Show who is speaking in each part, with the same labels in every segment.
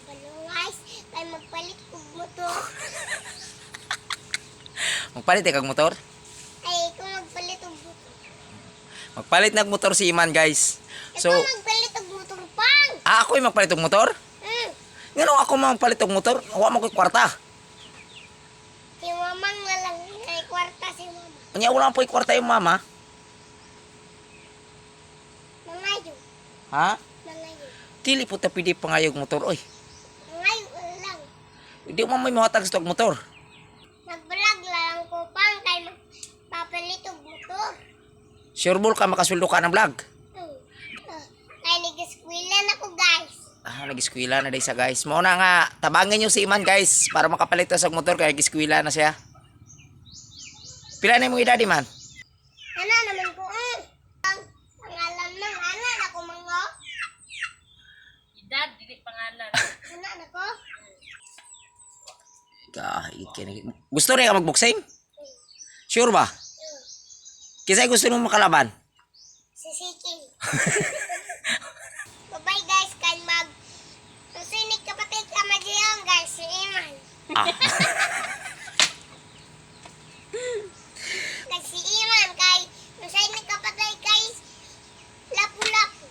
Speaker 1: Kabalo guys, kay magpalit og motor.
Speaker 2: Magpalit kag motor.
Speaker 1: Ay, kung magpalit og motor.
Speaker 2: Magpalit nag motor si Iman, guys. So,
Speaker 1: Ikaw magpalit og motor pang.
Speaker 2: ako yung magpalit og motor? Ngano ako magpalit og motor? Wa mo ko'y kwarta.
Speaker 1: Si mamang na lang ay kwarta si mama.
Speaker 2: Unya wala po'y kwarta yung mama.
Speaker 1: Nangayo,
Speaker 2: Ha?
Speaker 1: nangayo.
Speaker 2: Dili po ta pidi pangayog motor, oy.
Speaker 1: Nangayo lang.
Speaker 2: Hindi mo may mahatag sa tog motor.
Speaker 1: Nag-vlog lang ko pang kay magpapalit og motor.
Speaker 2: Sure ball ka makasuldo ka ng vlog.
Speaker 1: Kay nag-eskwela na ko guys.
Speaker 2: Nag-eskwela na day sa guys. Mo na nga, tabangin nyo si Iman guys para makapalit ta sa motor kaya nag-eskwela na siya. Pila na mong edad man?
Speaker 1: Ana naman ko ang pangalan ng ana na ko mango.
Speaker 3: Edad, dili pangalan.
Speaker 1: Ana na ko.
Speaker 2: Gusto rin ka magboxing? Sure ba? Kisay gusto nung makalaban?
Speaker 1: Si Siki. Bye guys, kan mag susinig kapatid ka magyong guys si Iman.
Speaker 2: Ah.
Speaker 1: Kay si Iman kay susinig kapatid kay lapu-lapu.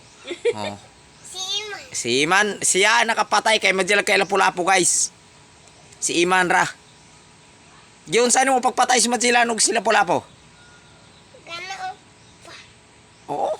Speaker 2: Oh.
Speaker 1: Si Iman.
Speaker 2: Si Iman, siya nakapatay kay madyalag kay lapu-lapu guys. Si Iman ra. Diyon saan mo pagpatay si Madzilan og sila lapu-lapu?
Speaker 1: Gana o.
Speaker 2: Oo.